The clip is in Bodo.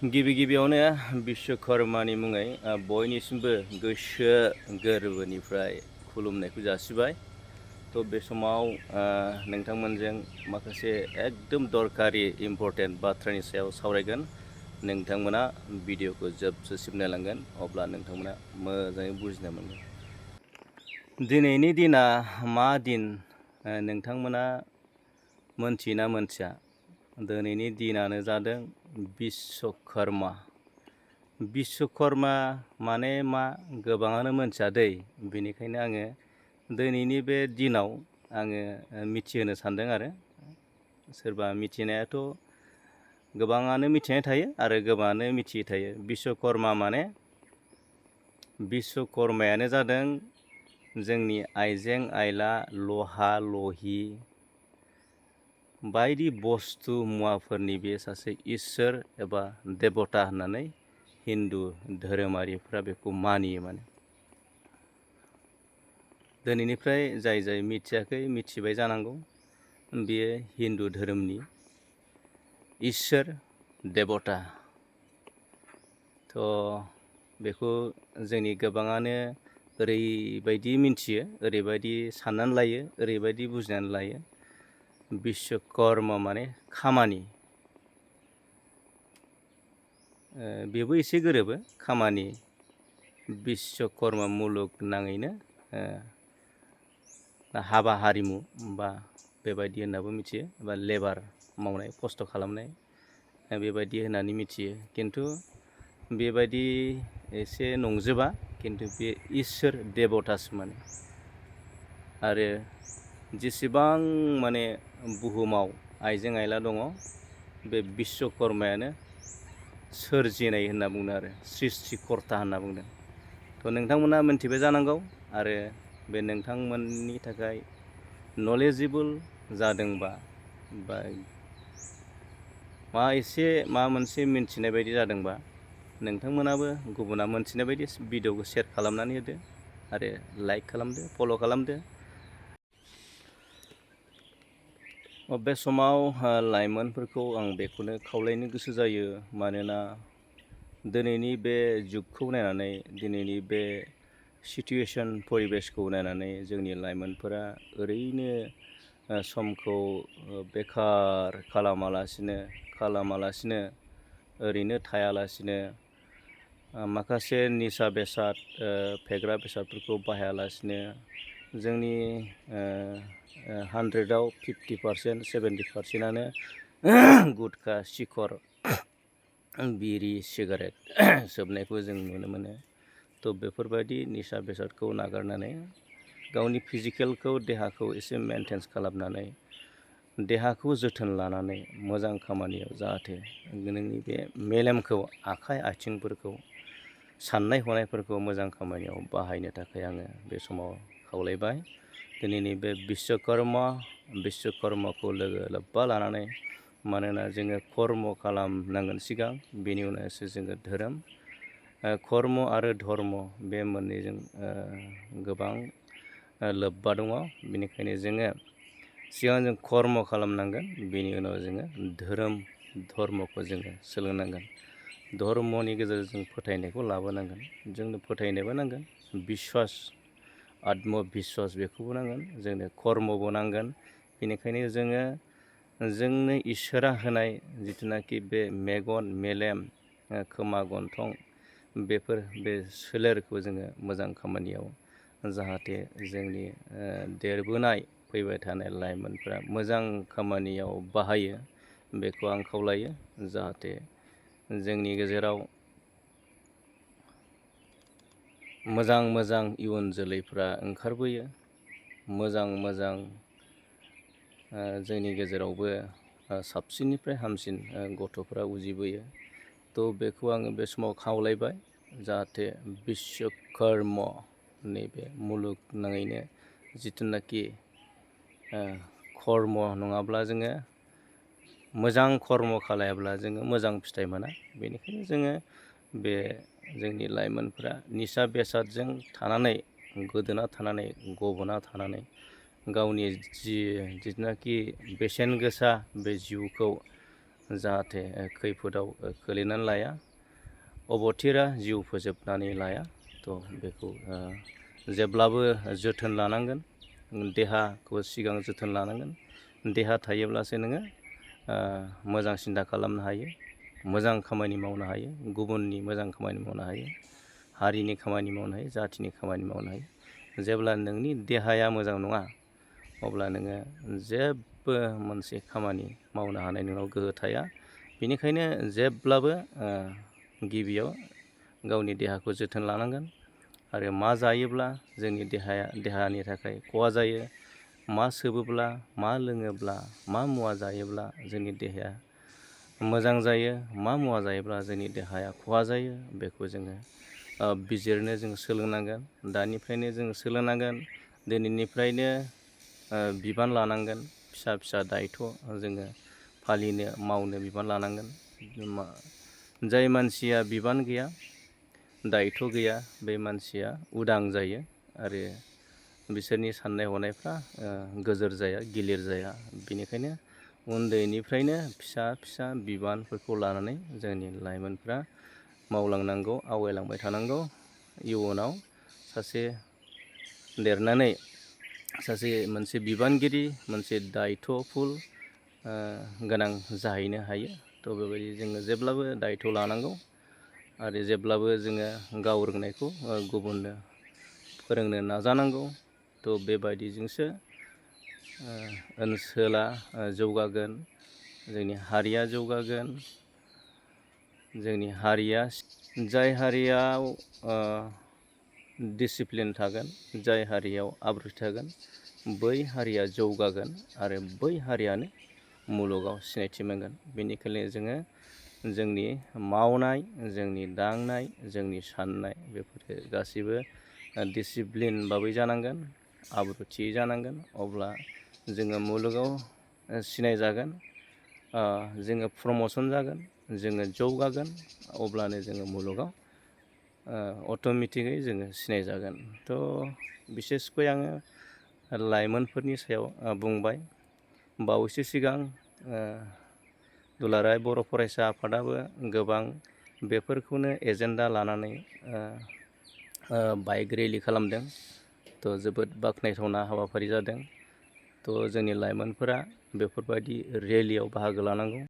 गिबियावनो बिश्वकर्मानि मुङै बयनिसिमबो गोसो गोरबोनिफ्राय खुलुमनायखौ जासिबाय। थ' बे समाव नोंथांमोनजों माखासे एकदम दरकारि इम्परटेन्ट बाथ्रानि सायाव सावरायगोन। नोंथांमोना भिडिअखौ जोबजासिम नायलांगोन, अब्ला नोंथांमोना मोजाङै बुजिनो मोनगोन। दिनैनि दिना मा दिन नोंथांमोना मोनथियोना मोनथिया? दिनैनि दिनानो जादों बिश्वकर्मा। बिश्वकर्मा माने मा गोबाङानो मोनथिया दै, बेनिखायनो आङो दिनैनि बे दिनाव आङो मिथिहोनो सानदों आरो। सोरबा मिथिनायाथ' गोबाङानो मिथिनाय थायो आरो गोबाङानो मिथियै थायो। बिश्वकर्मा माने बिश्वकर्मायानो जादों जोंनि आइजें आइला लहा लहि बायदि बुस्थु मुवाफोरनि बे सासे इसोर एबा देबता होननानै हिन्दु धोरोमारिफ्रा बेखौ मानियो। माने दिनैनिफ्राय जाय मिथियाखै मिथिबाय जानांगौ, बेयो हिन्दु धोरोमनि इसोर देबता। थ' बेखौ जोंनि गोबाङानो ओरैबायदि मिथियो, ओरैबायदि साननानै लायो, ओरैबायदि बुजिनानै लायो, बिश्वकर्मा माने खामानि। बेबो एसे गोरोबो, खामानि। बिश्वकर्मा मुलुगनाङैनो हाबा हारिमु बा बेबायदि होननाबो मिथियो, बा लेबार मावनाय, खस्थ' खालामनाय बेबायदि होननानै मिथियो। खिन्थु बेबायदि एसे नंजोबा, खिन्थु बे इसोर देबतासो माने। आरो जेसेबां माने बुहुमाव आइजें आइला दङ, बे बिश्वकर्मायानो सोरजिनाय होनना बुंदों आरो सृष्टिकर्ता होनना बुंदों। थ' नोंथांमोना मोनथिबाय जानांगौ, आरो बे नोंथांमोननि थाखाय नलेजेबोल जादोंबा बा माबा मोनसे मिन्थिनाय बायदि जादोंबा, नोंथांमोनाबो गुबुना मोनथिनाय बायदि भिडिअखौ शेयार खालामनानै होदो आरो लाइक खालामदो, फल' खालामदो। बे समाव लाइमोनफोरखौ आं बेखौनो खावलायनो गोसो जायो, मानोना दिनैनि बे जुगखौ नायनानै, दिनैनि बे सिटुएसन परिबेसखौ नायनानै जोंनि लाइमोनफोरा ओरैनो समखौ बेखार खालामालासिनो ओरैनो थायालासिनो माखासे निसा बेसाद फेग्रा बेसादफोरखौ बाहायालासिनो जोंनि 100आव 50%, 70%आनो गुटखा, सिखर, बिरि, सिगारेट सोबनायखौ जों नुनो मोनो। थ' बेफोरबायदि निसा बेसादखौ नागारनानै गावनि फिजिकेलखौ, देहाखौ एसे मेनटेन्स खालामनानै, देहाखौ जोथोन लानानै मोजां खामानियाव जाहाथे नोंनि बे मेलेमखौ, आखाइ आथिंफोरखौ, साननाय हनायफोरखौ मोजां खामानियाव बाहायनो थाखाय आङो बे समाव खावलायबाय। दिनैनि बे बिश्वकर्माखौ लोब्बा लानानै, मानोना जोङो कर्म खालामनांगोन सिगां, बेनि उनावसो जोङो धोरोम। कर्म आरो धर्म बे मोननैजों गोबां लोब्बा दङ। बेनिखायनो जोङो सिगां जों कर्म खालामनांगोन, बेनि उनाव जोङो धर्मखौ जोङो सोलोंनांगोन। धर्मनि गेजेरजों फोथायनायखौ लाबोनांगोन। जोंनो फोथायनोबो नांगोन, बिश्वास, आत्मबिश्वास बेखौबो नांगोन, जोंनो कर्मबो नांगोन। बेनिखायनो जोंनो इसोरा होनाय जिथुनाखि बे मेगन, मेलेम, खोमा, गन्थं, बे सोलेरखौ जोङो मोजां खामानियाव जाहाथे जोंनि देरबोनाय फैबाय थानाय लाइमोनफ्रा मोजां खामानियाव बाहायो, बेखौ आं खावलायो। जाहाथे जोंनि गेजेराव मोजां इयुन जोलैफ्रा ओंखारबोयो, मोजां जोंनि गेजेरावबो साबसिननिफ्राय हामसिन गथ'फ्रा उजिबोयो। थ' बेखौ आङो बे समाव खावलायबाय, जाहाथे बिश्वकर्मा नैबे मुलुगनाङैनो जिथुनाखि कर्म नङाब्ला जोङो मोजां कर्म खालायाब्ला जोङो मोजां फिथाइ मोना। बेनिखायनो जोङो बे जोंनि लाइमोनफ्रा निसा बेसादजों थानानै, गोदोना थानानै, गब'ना थानानै गावनि जिथुनाखि बेसेन गोसा बे जिउखौ जाहाथे खैफोदाव खोलैनानै लाया, अबथिरा जिउ फोजोबनानै लाया। थ' बेखौ जेब्लाबो जोथोन लानांगोन, देहाखौ सिगां जोथोन लानांगोन। देहा थायोब्लासो नोङो मोजां सिन्था खालामनो हायो, मोजां खामानि मावनो हायो, गुबुननि मोजां खामानि मावनो हायो, हारिनि खामानि मावनो हायो, जाथिनि खामानि मावनो हायो। जेब्ला नोंनि देहाया मोजां नङा अब्ला नोङो जेबो मोनसे खामानि मावनो हानाय नोंनाव गोहो थाया। बेनिखायनो जेब्लाबो गिबियाव गावनि देहाखौ जोथोन लानांगोन आरो मा जायोब्ला जोंनि देहानि थाखाय खहा जायो, मा सोबोब्ला, मा लोङोब्ला, मा मुवा जायोब्ला जोंनि देहाया मोजां जायो, मा मुवा जायोब्ला जोंनि देहाया खहा जायो, बेखौ जोङो बिजिरनो जों सोलोंनांगोन। दानिफ्रायनो जों सोलोंनांगोन, दिनैनिफ्रायनो बिबान लानांगोन, फिसा फिसा दायथ' जोङो फालिनो मावनो बिबान लानांगोन। जाय मानसिया बिबान गैया, दायथ' गैया, बे मानसिया उदां जायो आरो बिसोरनि साननाय हनायफ्रा गोजोर जाया, गिलिर जाया। बेनिखायनो उन्दैनिफ्रायनो फिसा फिसा बिबानफोरखौ लानानै जोंनि लाइमोनफ्रा मावलांनांगौ, आवगायलांबाय थानांगौ। इयुनाव सासे देरनानै सासे मोनसे बिबानगिरि, मोनसे दायथ'फुल गोनां जाहैनो हायो। थ' बेबायदि जोङो जेब्लाबो दायथ' लानांगौ आरो जेब्लाबो जोङो गाव रोंनायखौ गुबुननो फोरोंनो नाजानांगौ। थ' बेबायदिजोंसो ओनसोला जौगागोन, जोंनि हारिया जौगागोन। जोंनि हारिया, जाय हारियाव डिसिप्लिन थागोन, जाय हारियाव आब्रुथि थागोन, बै हारिया जौगागोन आरो बै हारियानो मुलुगाव सिनायथि मोनगोन। बेनिखायनो जोङो जोंनि मावनाय, जोंनि दांनाय, जोंनि साननाय बेफोरो गासैबो डिसिप्लिन भाबै जानांगोन, आब्रुथि जानांगोन। अब्ला जोङो मुलुगाव सिनायजागोन, जोङो प्रम'सन जागोन, जोङो जौगागोन। अब्लानो जोङो मुलुगाव अट'मेटिकै जोङो सिनायजागोन। थ' बिसेसकय आङो लाइमोनफोरनि सायाव बुंबाय। बावैसो सिगां दुलाराय बर' फरायसा आफादाबो गोबां बेफोरखौनो एजेन्डा लानानै बाइक रेलि खालामदों। थ' जोबोद बाख्नायथावना हाबाफारि जादों। थ' जोंनि लाइमोनफोरा बेफोरबायदि रेलियाव बाहागो लानांगौ।